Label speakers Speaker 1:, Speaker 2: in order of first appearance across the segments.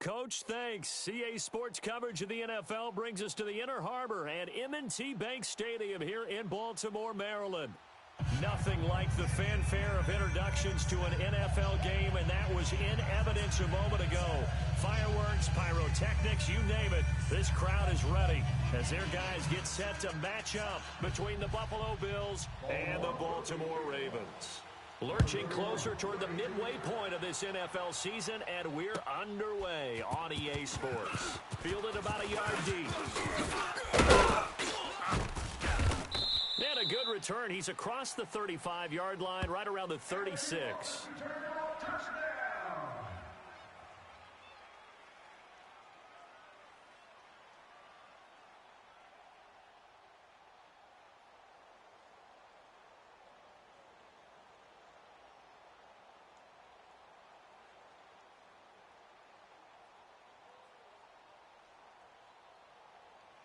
Speaker 1: Coach. Thanks. CA Sports coverage of the NFL brings us to the Inner Harbor and M&T Bank Stadium here in Baltimore, Maryland. Nothing like the fanfare of introductions to an NFL game, and that was in evidence a moment ago. Fireworks, pyrotechnics, you name it. This crowd is ready as their guys get set to match up between the Buffalo Bills and the Baltimore Ravens. Lurching closer toward the midway point of this NFL season, and we're underway on EA Sports. Fielded about a yard deep. And a good return. He's across the 35-yard line, right around the 36.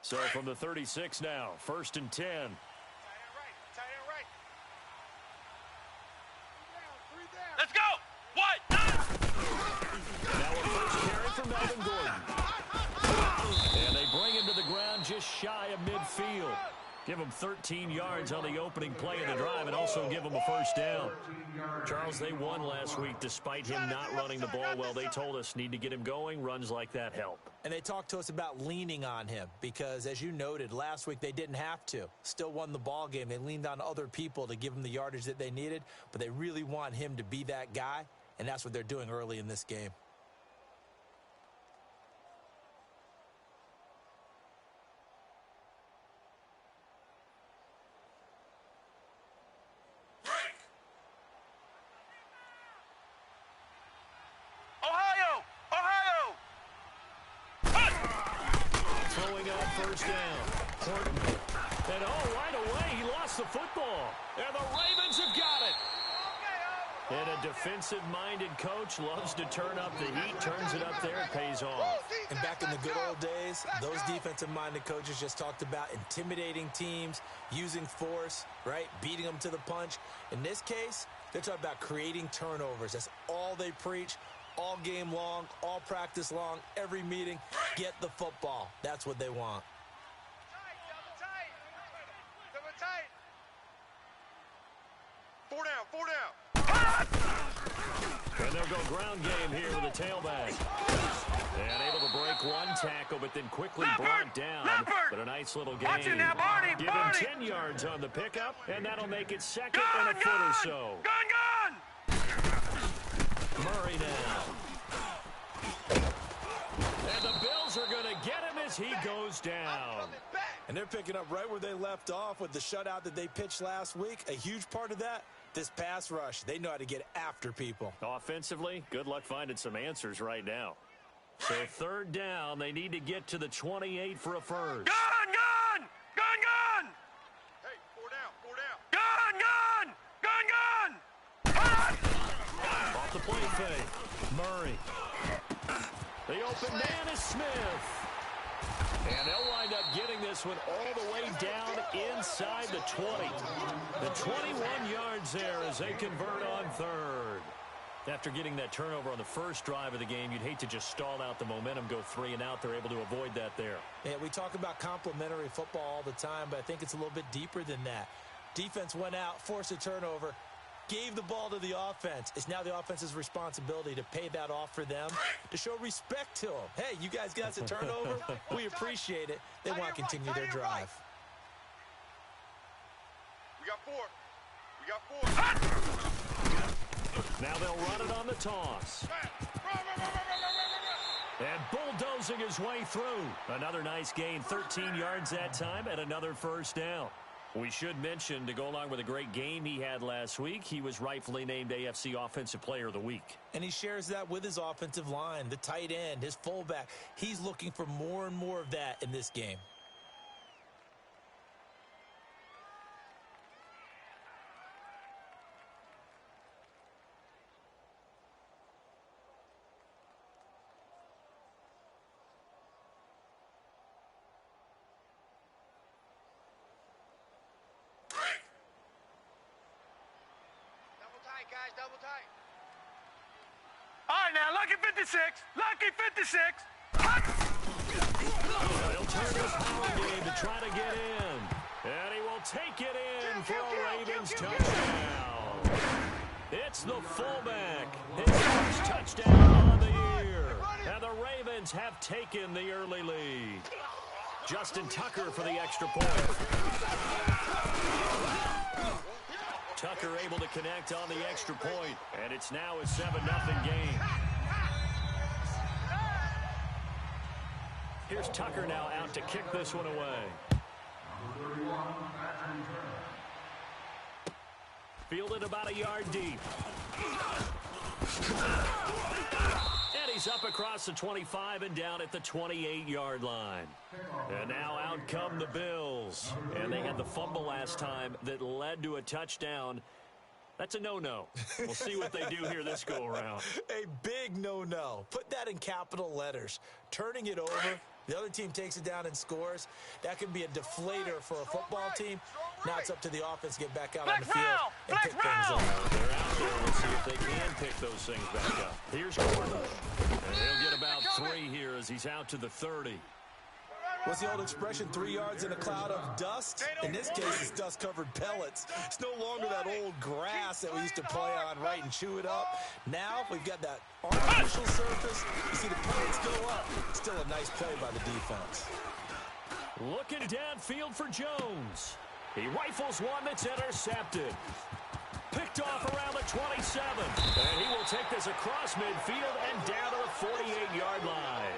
Speaker 1: So from the 36 now, 1st and 10.
Speaker 2: Let's go! What?
Speaker 1: Now a first carry for Melvin Gordon. And they bring him to the ground just shy of midfield. Give him 13 yards on the opening play of the drive and also give him a first down. Charles, they won last week despite him not running the ball well. They told us need to get him going. Runs like that help.
Speaker 3: And they talked to us about leaning on him because, as you noted, last week they didn't have to. Still won the ball game. They leaned on other people to give him the yardage that they needed, but they really want him to be that guy, and that's what they're doing early in this game.
Speaker 1: First down. Horton. And right away, he lost the football. And the Ravens have got it. And a defensive-minded coach loves to turn up the heat, turns it up there, it pays off.
Speaker 3: And back in the good old days, those defensive-minded coaches just talked about intimidating teams, using force, right, beating them to the punch. In this case, they're talking about creating turnovers. That's all they preach. All game long, all practice long, every meeting, get the football. That's what they want.
Speaker 2: Four down.
Speaker 1: And they'll go ground game here with a tailback. And able to break one tackle, but then quickly brought down. But a nice little game.
Speaker 2: Watch it now, Barney.
Speaker 1: Give him 10 yards on the pickup, and that'll make it second and a foot or so.
Speaker 2: Gone!
Speaker 1: Murray now. And the Bills are going to get him as he goes down.
Speaker 3: And they're picking up right where they left off with the shutout that they pitched last week. A huge part of that, this pass rush. They know how to get after people.
Speaker 1: Offensively, good luck finding some answers right now. So 3rd down, they need to get to the 28 for a first.
Speaker 2: Gone! Hey, 4 down. Gone!
Speaker 1: Off the play fake. Murray. The open man is Smith. And they'll wind up getting this one all the way down inside the 20. The 21 yards there as they convert on 3rd. After getting that turnover on the first drive of the game, you'd hate to just stall out the momentum, go 3 and out. They're able to avoid that there.
Speaker 3: Yeah, we talk about complementary football all the time, but I think it's a little bit deeper than that. Defense went out, forced a turnover, gave the ball to the offense. It's now the offense's responsibility to pay that off for them, to show respect to them. Hey, you guys got us a turnover. We appreciate it. They want to continue their drive.
Speaker 2: We got 4.
Speaker 1: Now they'll run it on the toss. And bulldozing his way through. Another nice gain, 13 yards that time, and another first down. We should mention, to go along with a great game he had last week, he was rightfully named AFC Offensive Player of the Week.
Speaker 3: And he shares that with his offensive line, the tight end, his fullback. He's looking for more and more of that in this game.
Speaker 2: All right, now, lucky 56. Lucky 56.
Speaker 1: He'll turn this power game to try to get in. And he will take it in for a Ravens touchdown. It's the fullback. His first touchdown on the year. And the Ravens have taken the early lead. Justin Tucker for the extra point. Tucker able to connect on the extra point. And it's now a 7-0 game. Here's Tucker now out to kick this one away. Fielded about a yard deep. And he's up across the 25 and down at the 28-yard line. And now out come the Bills. And they had the fumble last time that led to a touchdown. That's a no-no. We'll see what they do here this go-around.
Speaker 3: A big no-no. Put that in capital letters. Turning it over, the other team takes it down and scores. That can be a deflator for a football team. Now it's up to the offense to get back out on the field and pick things up.
Speaker 1: They're out there. Let's see if they can pick those things back up. Here's Gordon. And he'll get about 3 here as he's out to the 30.
Speaker 3: What's the old expression, 3 yards in a cloud of dust? In this case, it's dust-covered pellets. It's no longer that old grass that we used to play on, right, and chew it up. Now we've got that artificial surface. You see the pellets go up. Still a nice play by the defense.
Speaker 1: Looking downfield for Jones. He rifles one that's intercepted. Picked off around the 27. And he will take this across midfield and down to the 48-yard line.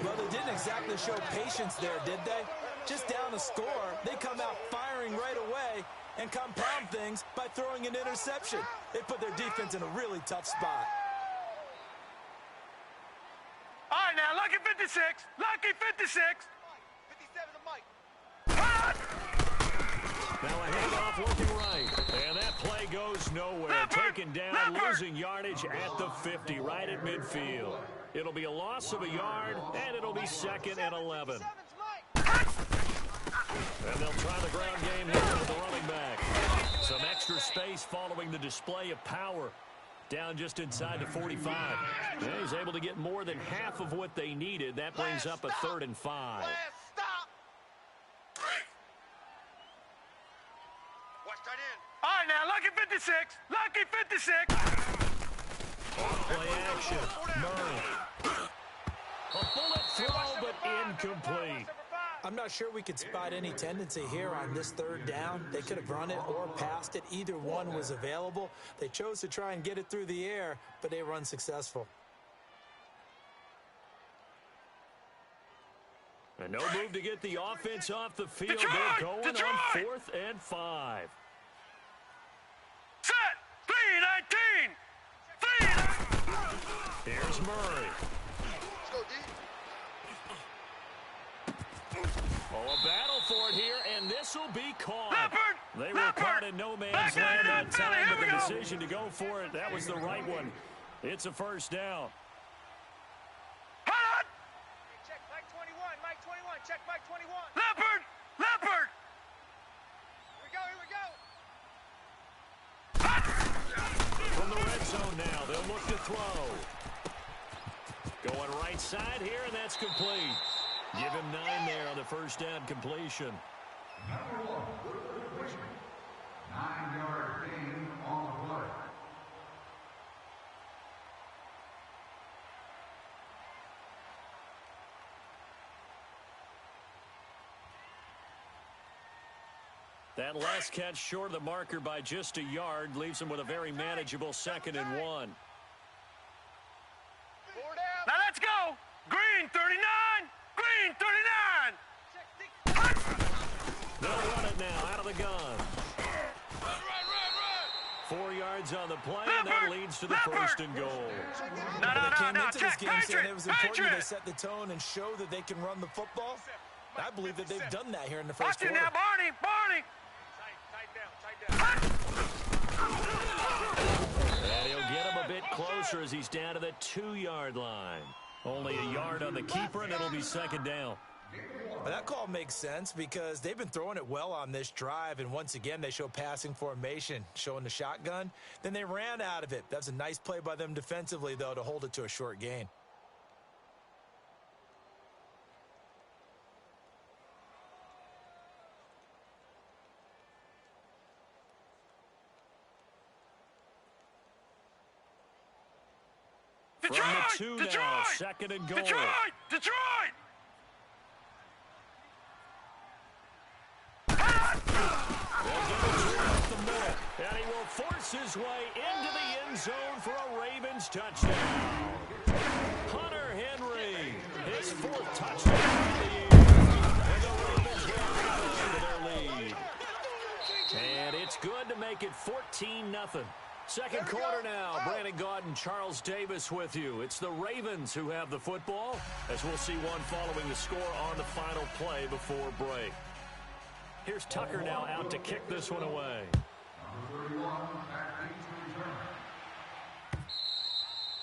Speaker 3: Well, they didn't exactly show patience there, did they? Just down a score, they come out firing right away and compound things by throwing an interception. They put their defense in a really tough spot.
Speaker 2: All right, now, lucky 56. Lucky 56. 57 to Mike.
Speaker 1: Now a handoff looking right. And that play goes nowhere. Taken down, losing yardage at the 50, right at midfield. It'll be a loss of a yard, and it'll be 2nd and 11. And they'll try the ground game here with the running back. Some extra space following the display of power. Down just inside the 45. And he's able to get more than half of what they needed. That brings up a 3rd and 5.
Speaker 2: Watch tight end. All right, now, lucky 56. Lucky 56.
Speaker 1: Play action. Murray. A bullet throw, but incomplete.
Speaker 3: I'm not sure we could spot any tendency here on this 3rd down. They could have run it or passed it. Either one was available. They chose to try and get it through the air, but they were unsuccessful.
Speaker 1: And no move to get the offense off the field. They're going on 4th and 5.
Speaker 2: Set. 3-19.
Speaker 1: Here's Murray.
Speaker 2: Let's go, D.
Speaker 1: Oh, a battle for it here, and this will be caught.
Speaker 2: Leopard!
Speaker 1: They were caught in no man's land that time, but the decision to go for it, that was the right one. It's a 1st down.
Speaker 2: Hot!
Speaker 4: Check Mike 21, Mike 21, check Mike 21.
Speaker 2: Leopard! Leopard!
Speaker 4: Here we go.
Speaker 1: From the red zone now, they'll look to throw. Going right side here, and that's complete. Give him 9 there on the 1st down completion.
Speaker 5: 9-yard gain on the play.
Speaker 1: That last catch short of the marker by just a yard leaves him with a very manageable 2nd and 1.
Speaker 2: Now let's go! Green 39! Green 39!
Speaker 1: They'll run it now out of the gun.
Speaker 2: Run!
Speaker 1: 4 yards on the play, and that leads to the 1st and goal.
Speaker 2: No,
Speaker 3: They came into this
Speaker 2: check,
Speaker 3: game saying it was important
Speaker 2: Patriot!
Speaker 3: they set the tone and show that they can run the football. I believe that they've done that here in the 1st
Speaker 2: Watch it
Speaker 3: quarter.
Speaker 2: now, Barney!
Speaker 1: And he'll get him a bit closer as he's down to the 2-yard line. Only a yard on the keeper, and it'll be 2nd down.
Speaker 3: Well, that call makes sense because they've been throwing it well on this drive, and once again, they show passing formation, showing the shotgun. Then they ran out of it. That's a nice play by them defensively, though, to hold it to a short gain.
Speaker 1: From the 2 now, second and goal.
Speaker 2: Detroit!
Speaker 1: And he will force his way into the end zone for a Ravens touchdown. Hunter Henry, his 4th touchdown of the year. And the Ravens will to their lead. And it's good to make it 14-0. Second quarter now. Brandon Gaud and Charles Davis with you. It's the Ravens who have the football, as we'll see one following the score on the final play before break. Here's Tucker now out to kick this one away.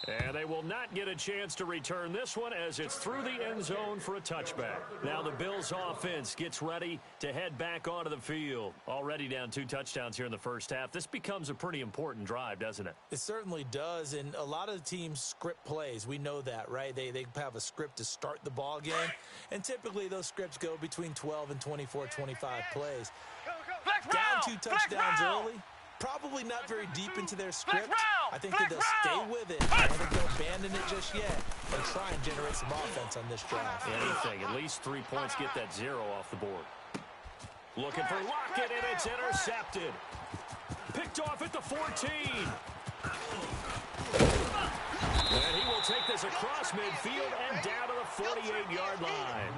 Speaker 1: And they will not get a chance to return this one as it's through the end zone for a touchback. Now the Bills offense gets ready to head back onto the field. Already down 2 touchdowns here in the first half. This becomes a pretty important drive, doesn't it?
Speaker 3: It certainly does, and a lot of the teams script plays. We know that, right? They have a script to start the ball game, and typically those scripts go between 12 and 24, 25 plays. Down 2 touchdowns early. Probably not very deep into their script. I think that they'll stay with it. I don't think they'll abandon it just yet and try and generate some offense on this drive.
Speaker 1: Anything. At least 3 points, get that 0 off the board. Looking for Lockett, and it's intercepted. Picked off at the 14. And he will take this across midfield and down to the 48-yard line.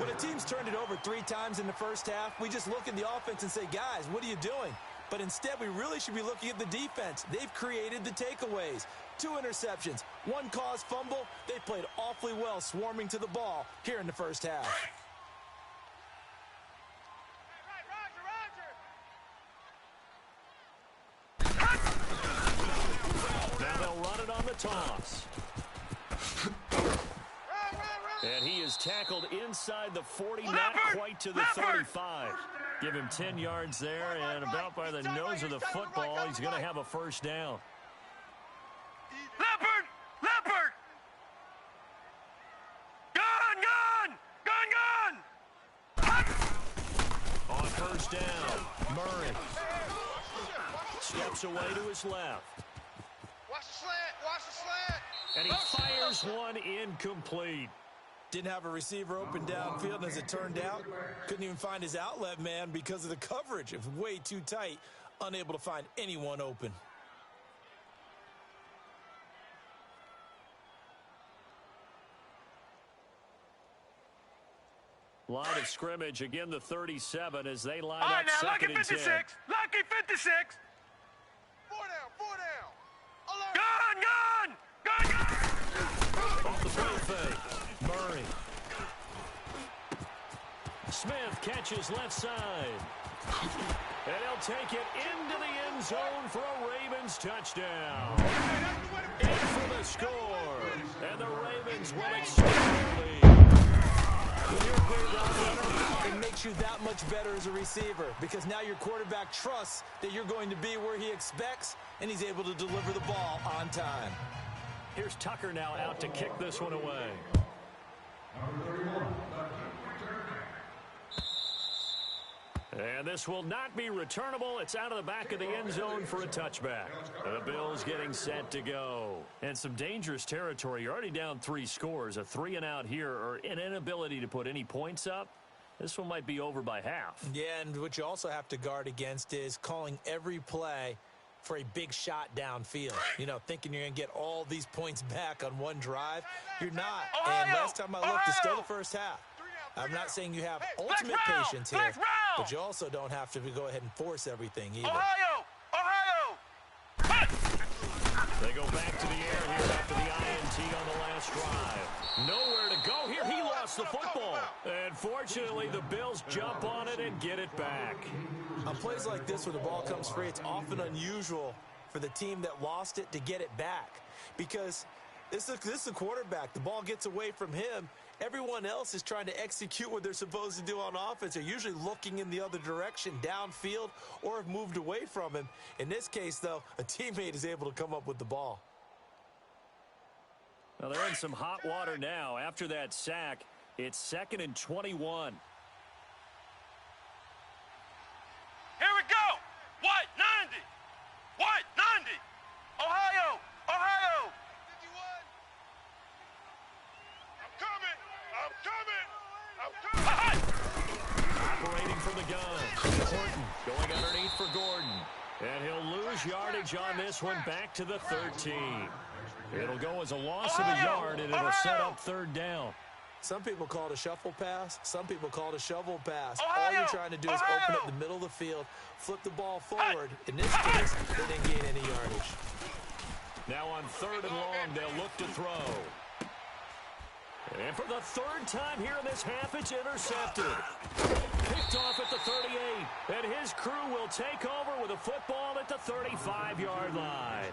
Speaker 3: When a team's turned it over 3 times in the first half, we just look at the offense and say, guys, what are you doing? But instead, we really should be looking at the defense. They've created the takeaways. 2 interceptions, 1 caused fumble. They played awfully well swarming to the ball here in the first half.
Speaker 1: Now they'll run it on the toss. And he is tackled inside the 40, not quite to the 35. Give him 10 yards there, and about by the nose of the football, he's going to have a first down.
Speaker 2: Leopard! Gun!
Speaker 1: On first down, Murray steps away to his left.
Speaker 4: Watch the slant!
Speaker 1: And he fires one incomplete.
Speaker 3: Didn't have a receiver open downfield, and as it turned out, couldn't even find his outlet man because of the coverage. It was way too tight, unable to find anyone open.
Speaker 1: Line of scrimmage, again the 37 as they line
Speaker 2: All right,
Speaker 1: up
Speaker 2: now,
Speaker 1: second and 10.
Speaker 2: Lucky 56!
Speaker 4: 4 down! Alert!
Speaker 2: Gun!
Speaker 1: Off the play fake. Murray. Smith catches left side. And he'll take it into the end zone for a Ravens touchdown. In for the score. And the Ravens will extend the lead.
Speaker 3: When you're a great route runner, it makes you that much better as a receiver because now your quarterback trusts that you're going to be where he expects, and he's able to deliver the ball on time.
Speaker 1: Here's Tucker now out to kick this one away. And this will not be returnable. It's out of the back of the end zone for a touchback. The Bills getting set to go. And some dangerous territory. You're already down 3 scores. A 3-and-out here or an inability to put any points up. This one might be over by half.
Speaker 3: Yeah, and what you also have to guard against is calling every play for a big shot downfield. You know, thinking you're going to get all these points back on one drive. You're not. And last time I looked, it's still the first half. I'm not saying you have ultimate patience here, but you also don't have to go ahead and force everything either.
Speaker 2: Ohio!
Speaker 1: They go back to the air here after the INT on the last drive. Nowhere to go here. He lost the football. And fortunately, the Bills jump on it and get it back.
Speaker 3: On plays like this where the ball comes free, it's often unusual for the team that lost it to get it back because this is a quarterback. The ball gets away from him, Everyone else is trying to execute what they're supposed to do on offense. They're usually looking in the other direction, downfield, or have moved away from him. In this case, though, a teammate is able to come up with the ball.
Speaker 1: Well, they're in some hot water now. After that sack, it's 2nd and 21.
Speaker 2: Here we go. What? 90. What? 90. Ohio. Ohio. 51. I'm coming. I'm coming.
Speaker 1: Operating from the gun. Horton going underneath for Gordon. And he'll lose yardage on this one back to the 13. It'll go as a loss of a yard, and it'll set up 3rd down.
Speaker 3: Some people call it a shuffle pass. Some people call it a shovel pass. All you're trying to do is open up the middle of the field, flip the ball forward. In this case, they didn't gain any yardage.
Speaker 1: Now on 3rd and long, they'll look to throw. And for the 3rd time here in this half, it's intercepted. Picked off at the 38, and his crew will take over with a football at the 35-yard line.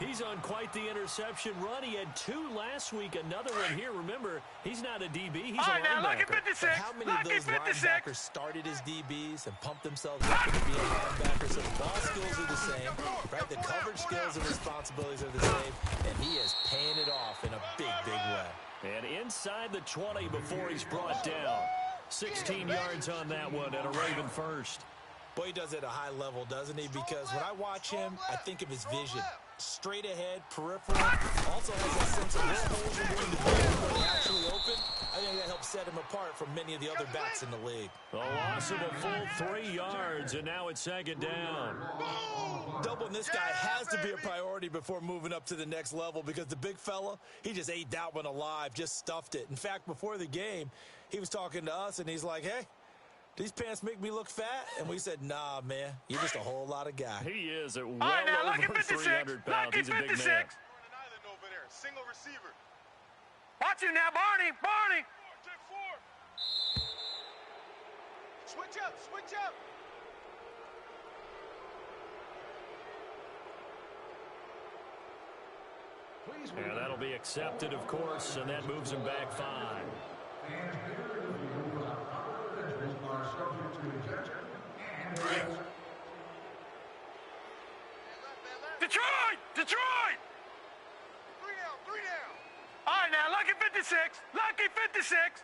Speaker 1: He's on quite the interception run. He had 2 last week, another one here. Remember, he's not a DB, he's a linebacker.
Speaker 3: But how many of those linebackers started as DBs and pumped themselves up to be a linebacker? So the ball skills are the same, right? The coverage skills and responsibilities are the same, and he is paying it off in a big, big way.
Speaker 1: And inside the 20 before he's brought down. 16 yards on that one and a Raven first.
Speaker 3: Boy, he does it at a high level, doesn't he? Because when I watch him, I think of his vision. Straight ahead, peripheral. Also has that sense of where holes are going to be when they actually open. I think that helps set him apart from many of the other backs in the league.
Speaker 1: A loss of a full 3 yards, and now it's 2nd down.
Speaker 3: Doubling this guy has to be a priority before moving up to the next level because the big fella, he just ate that one alive, just stuffed it. In fact, before the game, he was talking to us, and he's like, hey, these pants make me look fat? And we said, nah, man, you're just a whole lot of guy.
Speaker 1: He is at well over 300 pounds. He's a big man.
Speaker 2: Single receiver. Watch you now, Barney. Barney. Check 4. Switch up. Switch up.
Speaker 1: Yeah, that'll be accepted, of course, and that moves him back 5.
Speaker 2: Detroit! Detroit! 3 down, 3 down. All right, now, lucky 56. Lucky 56.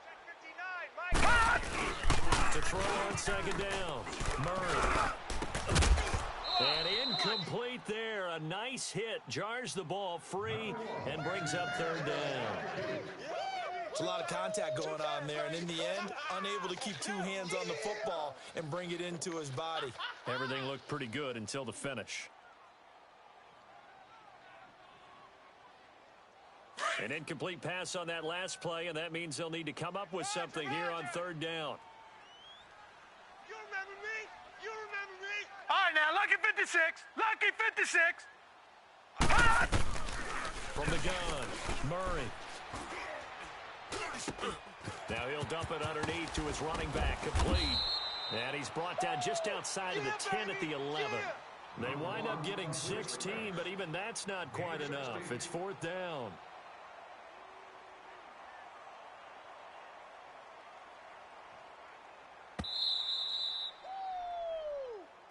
Speaker 2: Check 59, Mike.
Speaker 1: To throw on 2nd down. Murray. And incomplete there. A nice hit. Jars the ball free and brings up 3rd down.
Speaker 3: There's a lot of contact going on there, and in the end, unable to keep 2 hands on the football and bring it into his body.
Speaker 1: Everything looked pretty good until the finish. An incomplete pass on that last play, and that means they'll need to come up with something here on 3rd down.
Speaker 2: You remember me? You remember me? All right, now, lucky 56. Lucky 56.
Speaker 1: From the gun, Murray. Now he'll dump it underneath to his running back, complete. And he's brought down just outside of the 10 at the 11. They wind up getting 16, but even that's not quite enough. It's 4th down.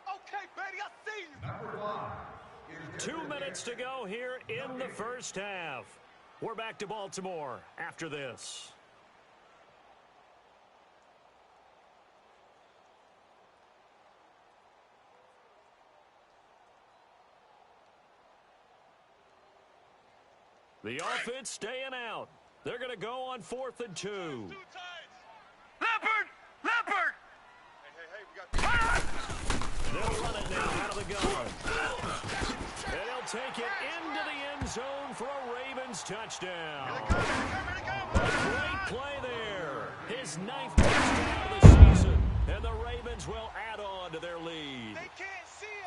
Speaker 2: Okay, Betty, I see you.
Speaker 5: Number 1.
Speaker 1: 2 minutes to go here in the first half. We're back to Baltimore after this. The offense staying out. They're going to go on 4th and 2.
Speaker 2: Leopard! Leopard!
Speaker 1: They'll run it now out of the gun. And they'll take it into the end zone for a Ravens touchdown. Great play there. His 9th touchdown of the season. And the Ravens will add on to their lead.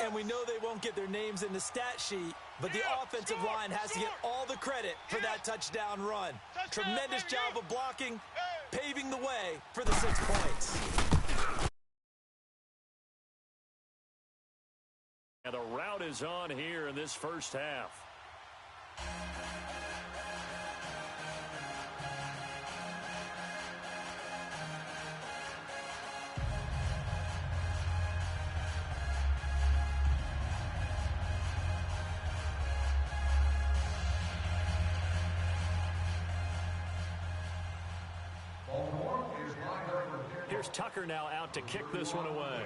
Speaker 3: And we know they won't get their names in the stat sheet, but the offensive line has to get all the credit for that touchdown run. Tremendous job of blocking, paving the way for the 6 points.
Speaker 1: And the route is on here in this first half. Here's Tucker now out to kick this one away.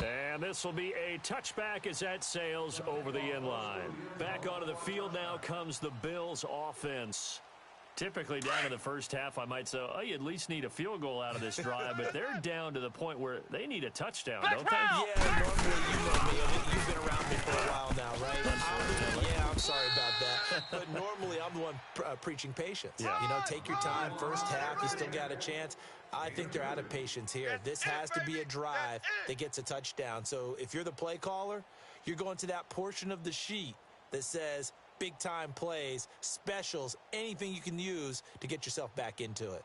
Speaker 1: And this will be a touchback as that sails over the end line. Back onto the field now comes the Bills offense. Typically down in the first half, I might say, oh, you at least need a field goal out of this drive, but they're down to the point where they need a touchdown, don't they?
Speaker 3: Yeah, normally you know me. I mean, you've been around me for a while now, right? I'm sorry about that. But normally I'm the one preaching patience.
Speaker 1: Yeah.
Speaker 3: You know, take your time. First half, you still got a chance. I think they're out of patience here. This has to be a drive that gets a touchdown. So if you're the play caller, you're going to that portion of the sheet that says big-time plays, specials, anything you can use to get yourself back into it.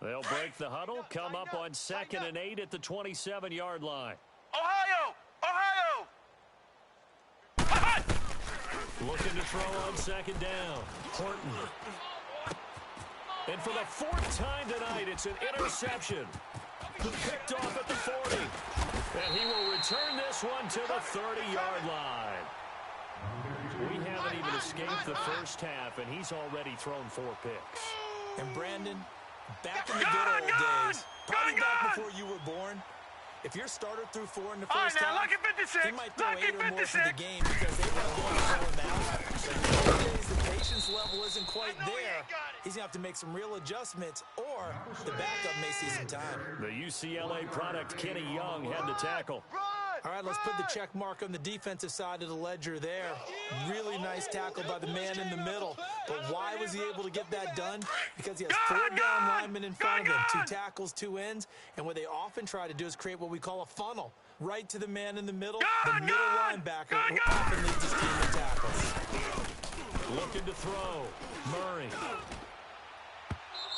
Speaker 1: They'll break the huddle, come up on 2nd and 8 at the 27-yard line.
Speaker 2: Ohio!
Speaker 1: Looking to throw on 2nd down. Horton. And for the 4th time tonight, it's an interception. Picked off at the 40. And he will return this one to the 30-yard line. We haven't even escaped the first half, and he's already thrown 4 picks.
Speaker 3: And Brandon, back in the good old days, probably back before you were born, if your starter threw 4 in the first half,
Speaker 2: lucky 56,
Speaker 3: he might throw
Speaker 2: lucky
Speaker 3: 8 or more for
Speaker 2: 56.
Speaker 3: the game because they weren't going to throw him out. But nowadays, the patience level isn't quite there. He's going to have to make some real adjustments, or the backup may see some time.
Speaker 1: The UCLA product, Kenny Young, had the tackle.
Speaker 3: All right, let's put the check mark on the defensive side of the ledger there. Really nice tackle by the man in the middle. But why was he able to get that done? Because he has 4 down linemen in front of him, 2 tackles, 2 ends. And what they often try to do is create what we call a funnel. Right to the man in the middle, the middle linebacker, who often leads his team in tackles.
Speaker 1: Looking to throw. Murray.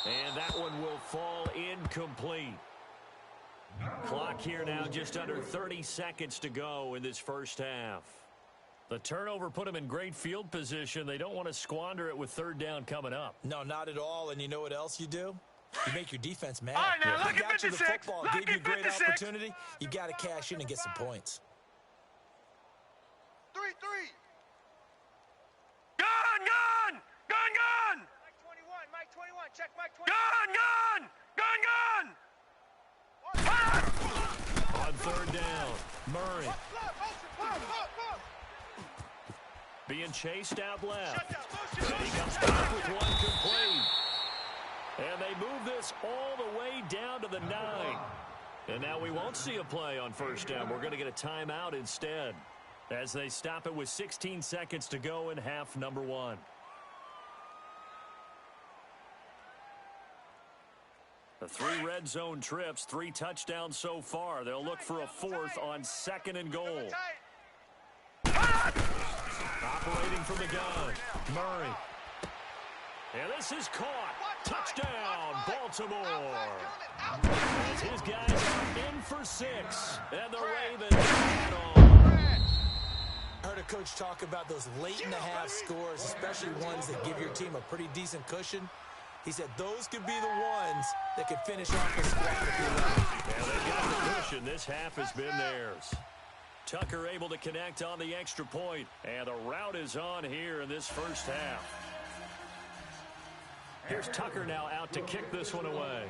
Speaker 1: And that one will fall incomplete. Clock here now, just under 30 seconds to go in this first half. The turnover put them in great field position. They don't want to squander it with 3rd down coming up.
Speaker 3: No, not at all. And you know what else you do? You make your defense mad.
Speaker 2: All right, now,
Speaker 3: If
Speaker 2: lucky
Speaker 3: they got you the
Speaker 2: 56,
Speaker 3: football,
Speaker 2: lucky
Speaker 3: gave you a great
Speaker 2: 56.
Speaker 3: opportunity, you got to cash in and get some points.
Speaker 2: 3-3. Gun!
Speaker 4: Mike 21, check Mike 21.
Speaker 2: Gun!
Speaker 1: On 3rd down, Murray. Being chased out left. And he comes back with one complete. And they move this all the way down to the 9. And now we won't see a play on 1st down. We're going to get a timeout instead as they stop it with 16 seconds to go in half number 1. The 3 red zone trips, 3 touchdowns so far. They'll look for a 4th on 2nd and goal. Operating from the gun, Murray. And this is caught. Touchdown, Baltimore. As his guys are in for 6. And the Ravens add on.
Speaker 3: I heard a coach talk about those late-in-the-half scores, especially ones that give your team a pretty decent cushion. He said those could be the ones that could finish off the squad if you like.
Speaker 1: Yeah, they got the cushion. This half has been theirs. Tucker able to connect on the extra point. And the route is on here in this first half. Here's Tucker now out to kick this one away.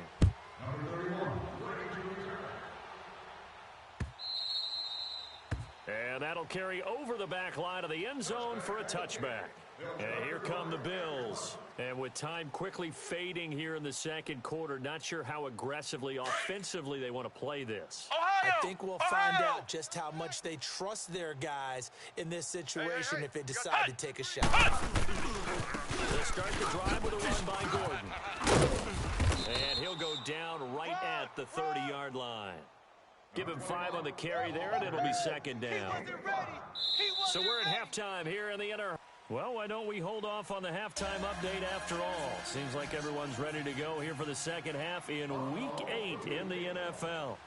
Speaker 1: And that'll carry over the back line of the end zone for a touchback. And here come the Bills. And with time quickly fading here in the 2nd quarter, not sure how aggressively, offensively they want to play this.
Speaker 2: Ohio!
Speaker 3: I think we'll find out just how much they trust their guys in this situation if they decide to take a shot.
Speaker 1: They'll start the drive with a run by Gordon. And he'll go down right at the 30-yard line. Give him 5 on the carry there, and it'll be 2nd down. So we're at halftime here in the inner. Well, why don't we hold off on the halftime update after all? Seems like everyone's ready to go here for the second half in Week 8 in the NFL.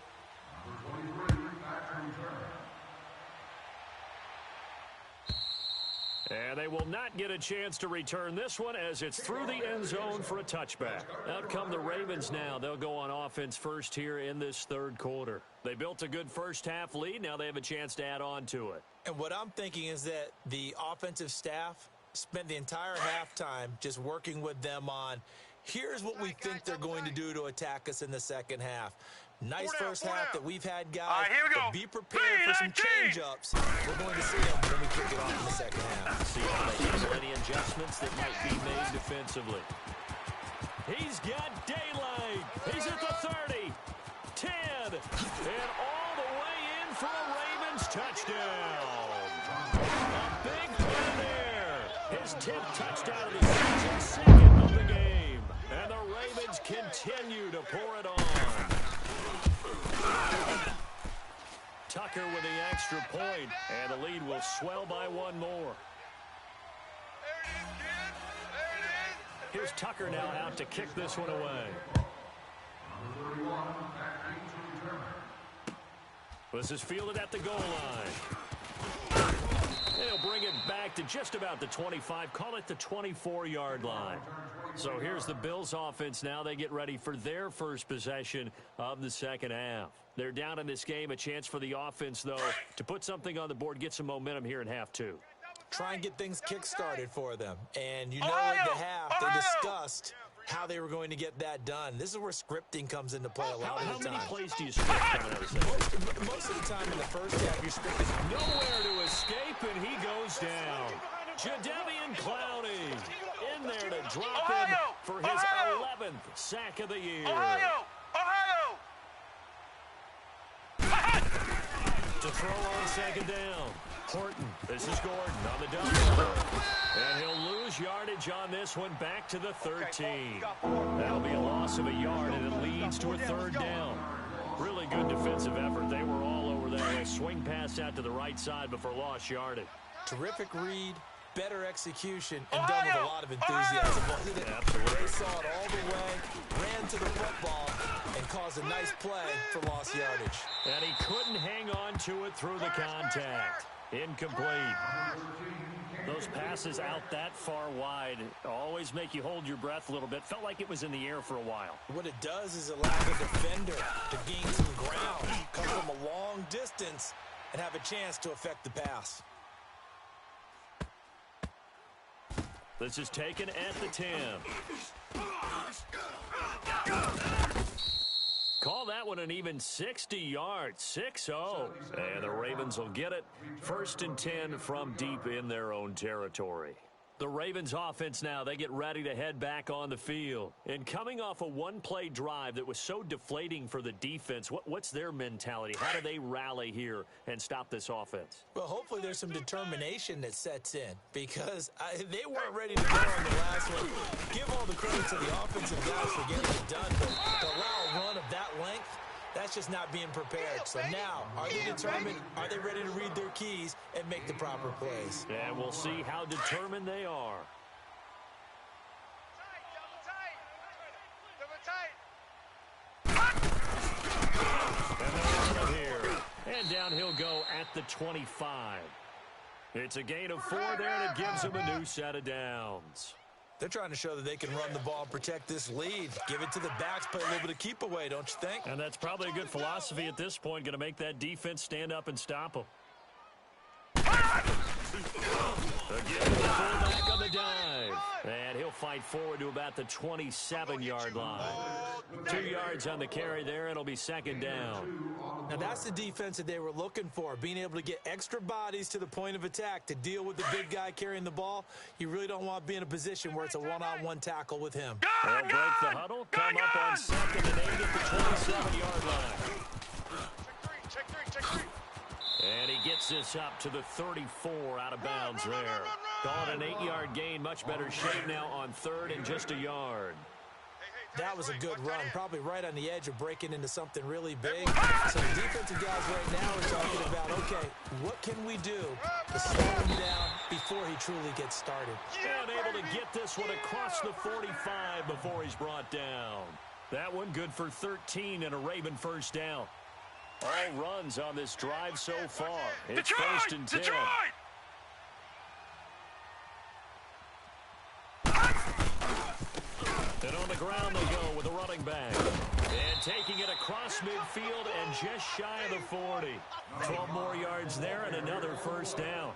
Speaker 1: And they will not get a chance to return this one as it's through the end zone for a touchback. Out come the Ravens now. They'll go on offense first here in this 3rd quarter. They built a good first half lead. Now they have a chance to add on to it.
Speaker 3: And what I'm thinking is that the offensive staff spent the entire halftime just working with them on, here's what we think they're going to do to attack us in the second half. Nice first half that we've had, guys.
Speaker 2: Here we go.
Speaker 3: But be prepared for some change-ups. We're going to see them when we kick it off in the second half.
Speaker 1: See how they handle any adjustments that might be made defensively. He's got daylight. He's at the 30, 10, and all the way in for a Ravens touchdown. A big play there. His 10th touchdown of the season, second of the game. And the Ravens continue to pour it on. Tucker with the extra point, and the lead will swell by one more. Here's Tucker now out to kick this one away. This is fielded at the goal line. And he'll bring it back to just about the 25, call it the 24-yard line. So here's the Bills offense now. They get ready for their first possession of the second half. They're down in this game. A chance for the offense, though, to put something on the board, get some momentum here in half two.
Speaker 3: Try and get things kick-started for them. And you know at the half, they discussed how they were going to get that done. This is where scripting comes into play a lot of the time.
Speaker 1: How many plays do you script coming out of second?
Speaker 3: Most of the time in the first half, you're scripting.
Speaker 1: Nowhere to escape, and he goes down. Jadeveon Clowney in there to drop in for his 11th sack of the year.
Speaker 2: Ohio!
Speaker 1: To throw on second down. Horton, this is Gordon on the double. And he'll lose yardage on this one back to the 13. That'll be a loss of a yard, and it leads to a third down. Really good defensive effort. They were all over there. A swing pass out to the right side before lost yardage.
Speaker 3: Terrific read, better execution, and done with a lot of enthusiasm, wasn't it?
Speaker 1: Absolutely.
Speaker 3: They saw it all the way, ran to the football, and caused a nice play for lost yardage.
Speaker 1: And he couldn't hang on to it through the contact. Incomplete. Those passes out that far wide always make you hold your breath a little bit. Felt like it was in the air for a while.
Speaker 3: What it does is allow the defender to gain some ground, come from a long distance, and have a chance to affect the pass.
Speaker 1: This is taken at the 10. Call that one an even 60 yards, 6-0. And the Ravens will get it. 1st and 10 from deep in their own territory. The Ravens offense now, they get ready to head back on the field. And coming off a one-play drive that was so deflating for the defense, what's their mentality? How do they rally here and stop this offense?
Speaker 3: Well, hopefully there's some determination that sets in because they weren't ready to go on the last one. Give all the credit to the offensive guys for getting it done, but to allow a run of that length, that's just not being prepared. So now, are they determined? Are they ready to read their keys and make the proper plays?
Speaker 1: And we'll see how determined they are. And they're out here. And down he'll go at the 25. It's a gain of 4 there, and it gives them a new set of downs.
Speaker 3: They're trying to show that they can run the ball, protect this lead, give it to the backs, play a little bit of keep away, don't you think?
Speaker 1: And that's probably a good philosophy at this point, going to make that defense stand up and stop them. Again, the fullback on the dive. And he'll fight forward to about the 27-yard line. 2 yards on the carry there, and it'll be second down.
Speaker 3: Now, that's the defense that they were looking for, being able to get extra bodies to the point of attack to deal with the big guy carrying the ball. You really don't want to be in a position where it's a one-on-one tackle with him.
Speaker 1: They'll break the huddle, come up on 2nd and 8 at the 27-yard line.
Speaker 2: Check three.
Speaker 1: And he gets this up to the 34 out of bounds there. Call it an 8-yard gain, much better shape now on 3rd and just a yard.
Speaker 3: That was a good run, probably right on the edge of breaking into something really big. So the defensive guys right now are talking about, okay, what can we do to slow him down before he truly gets started?
Speaker 1: And able to get this one across the 45 before he's brought down. That one good for 13 and a Raven first down. All runs on this drive so far. It's
Speaker 2: Detroit!
Speaker 1: 1st and 10.
Speaker 2: Detroit!
Speaker 1: And on the ground they go with a running back. And taking it across midfield and just shy of the 40. 12 more yards there and another first down.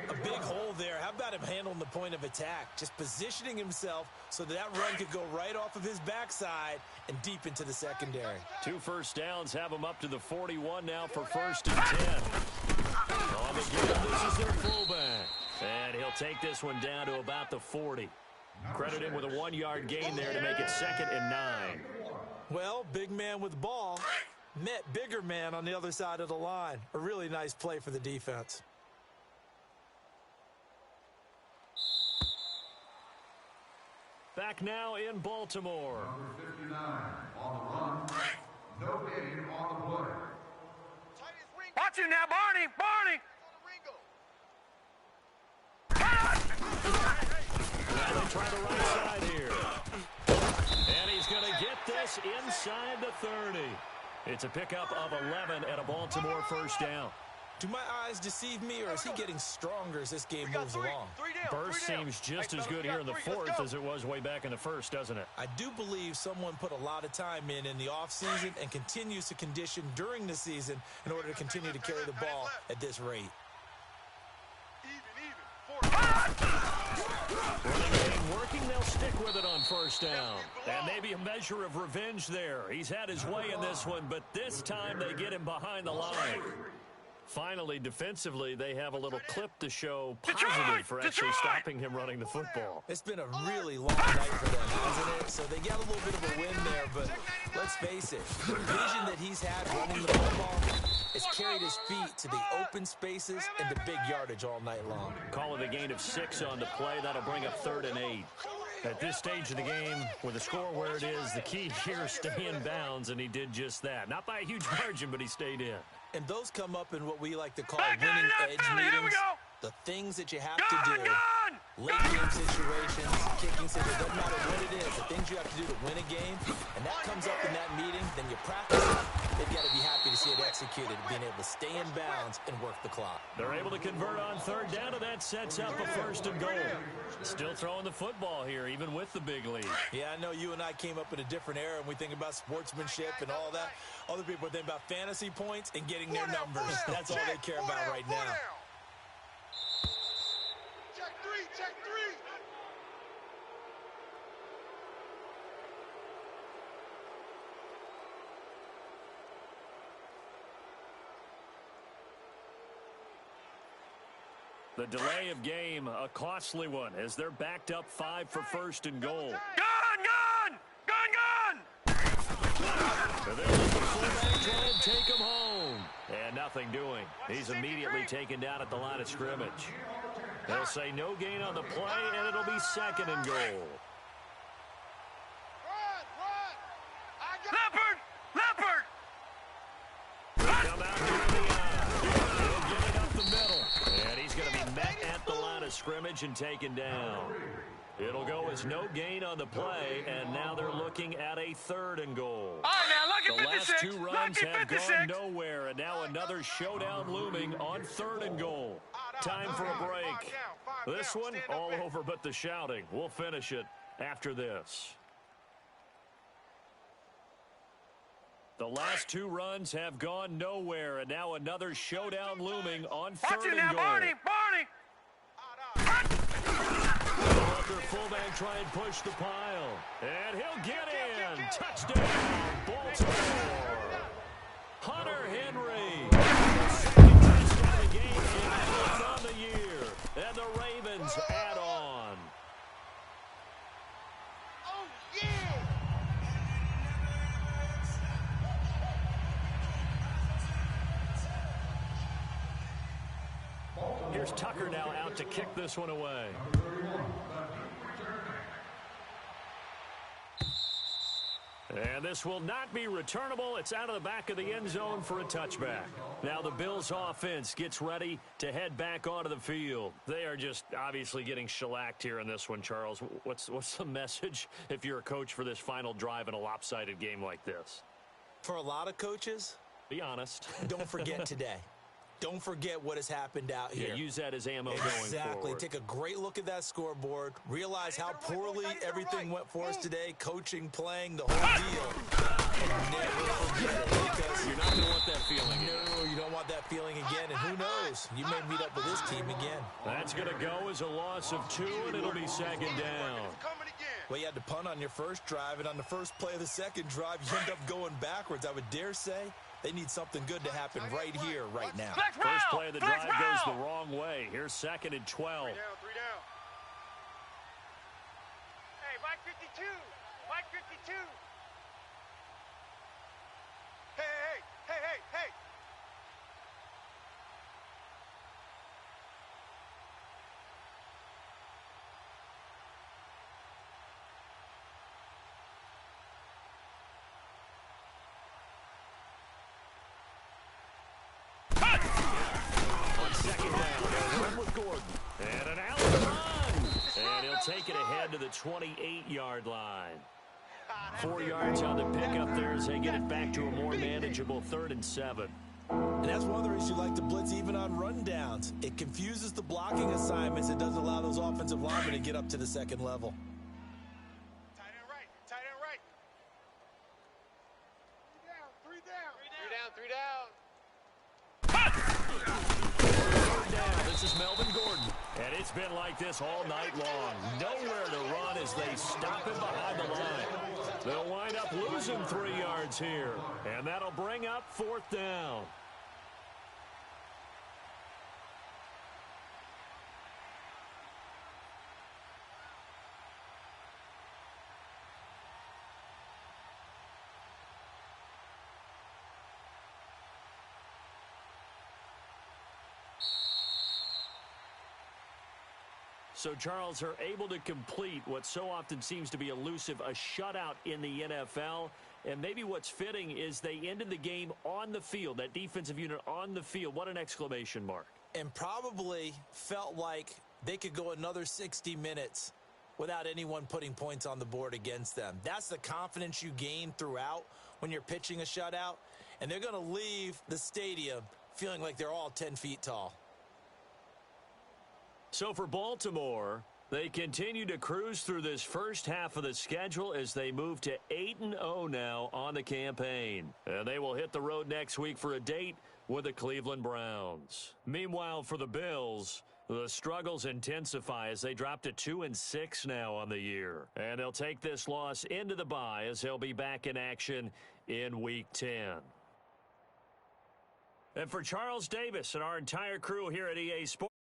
Speaker 3: A big hole there. How about about him handling the point of attack, just positioning himself so that run could go right off of his backside and deep into the secondary.
Speaker 1: 2 first downs have him up to the 41 now for 1st and 10. On the game, this is their fullback. And he'll take this one down to about the 40. Credit him with a 1-yard gain there to make it 2nd and 9.
Speaker 3: Well, big man with the ball met bigger man on the other side of the line. A really nice play for the defense.
Speaker 1: Back now in Baltimore.
Speaker 5: Number 59 on the run. No gain on the play.
Speaker 2: Watch him now, Barney. Barney.
Speaker 1: Now they try the right side here. And he's going to get this inside the 30. It's a pickup of 11 and a Baltimore first down.
Speaker 3: Do my eyes deceive me, or is he getting stronger as this game moves along?
Speaker 1: Burst seems just as good here in the 4th as it was way back in the 1st, doesn't it?
Speaker 3: I do believe someone put a lot of time in the offseason and continues to condition during the season in order to continue to carry the ball at this rate.
Speaker 1: Running game working, they'll stick with it on 1st down. And maybe a measure of revenge there. He's had his way in this one, but this time they get him behind the line. Finally, defensively, they have a little clip to show positive for actually stopping him running the football.
Speaker 3: It's been a really long night for them, hasn't it? So they got a little bit of a win there, but let's face it, the vision that he's had running the football has carried his feet to the open spaces and the big yardage all night long.
Speaker 1: Call it a gain of 6 on the play. That'll bring up 3rd and 8. At this stage of the game, with the score where it is, the key here is stay in bounds, and he did just that. Not by a huge margin, but he stayed in.
Speaker 3: And those come up in what we like to call winning edge meetings. The things that you have to do, late game situations, kicking situations, doesn't matter what it is, the things you have to do to win a game, and that comes up in that meeting, then you practice it. They've got to be happy to see it executed, being able to stay in bounds and work the clock.
Speaker 1: They're able to convert on 3rd down, and that sets up a 1st and goal. Still throwing the football here, even with the big lead.
Speaker 3: Yeah, I know you and I came up in a different era, and we think about sportsmanship and all that. Other people think about fantasy points and getting their numbers. That's all they care about right now.
Speaker 2: Check 3.
Speaker 1: The delay of game, a costly one, as they're backed up 5 for 1st and goal.
Speaker 2: Gun!
Speaker 1: So there's the fullback trying to take him home. And nothing doing. He's immediately taken down at the line of scrimmage. They'll say no gain on the play, and it'll be 2nd and goal.
Speaker 2: Leopard!
Speaker 1: Come out here in the eye. He'll get it up the middle. And he's going to be met at the line of scrimmage and taken down. It'll go as no gain on the play, and now they're looking at a 3rd and goal.
Speaker 2: All right, now,
Speaker 1: The last 2 runs have gone nowhere, and now another showdown looming on 3rd and goal. Time for a break. This one all over but the shouting. We'll finish it after this. The last 2 runs have gone nowhere, and now another showdown looming on 3rd and goal.
Speaker 2: Barney!
Speaker 1: Their fullback try and push the pile. And he'll get in. Touchdown, Baltimore. Hunter Henry. Second touchdown of the game and on the year. And the Ravens add on.
Speaker 2: Oh, yeah!
Speaker 1: Here's Tucker now out to kick this one away. And this will not be returnable. It's out of the back of the end zone for a touchback. Now the Bills offense gets ready to head back onto the field. They are just obviously getting shellacked here in this one, Charles. What's the message if you're a coach for this final drive in a lopsided game like this?
Speaker 3: For a lot of coaches,
Speaker 1: be honest.
Speaker 3: don't forget today. don't forget what has happened out here.
Speaker 1: Yeah, use that as ammo going forward.
Speaker 3: Exactly. Take a great look at that scoreboard. Realize how poorly everything went for us today. Coaching, playing, the whole deal. And never forget it, because
Speaker 1: you're not going to want that feeling again.
Speaker 3: No, you don't want that feeling again. And who knows? You may meet up with this team again.
Speaker 1: That's going to go as a loss of 2, and it'll be second down.
Speaker 3: Well, you had to punt on your first drive, and on the first play of the second drive, you end up going backwards. I would dare say they need something good to happen right here, right now.
Speaker 1: First play of the drive goes the wrong way. Here's 2nd and 12.
Speaker 4: 3 down. Hey, Mike 52. Mike 52. Hey.
Speaker 1: On second down, they'll run with Gordon. And an out run. And he'll take it ahead to the 28-yard line. 4 yards on the pickup there as they get it back to a more manageable 3rd and 7.
Speaker 3: And that's one of the reasons you like to blitz even on rundowns. It confuses the blocking assignments. It doesn't allow those offensive linemen to get up to the second level.
Speaker 4: Tight end right. 3 down.
Speaker 1: This is Melvin Gordon. And it's been like this all night long. Nowhere to run as they stop him behind the line. They'll wind up losing 3 yards here. And that'll bring up 4th down. So, Charles, are able to complete what so often seems to be elusive, a shutout in the NFL. And maybe what's fitting is they ended the game on the field, that defensive unit on the field. What an exclamation mark.
Speaker 3: And probably felt like they could go another 60 minutes without anyone putting points on the board against them. That's the confidence you gain throughout when you're pitching a shutout. And they're going to leave the stadium feeling like they're all 10 feet tall.
Speaker 1: So for Baltimore, they continue to cruise through this first half of the schedule as they move to 8-0 now on the campaign. And they will hit the road next week for a date with the Cleveland Browns. Meanwhile, for the Bills, the struggles intensify as they drop to 2-6 now on the year. And they'll take this loss into the bye as they'll be back in action in Week 10. And for Charles Davis and our entire crew here at EA Sports,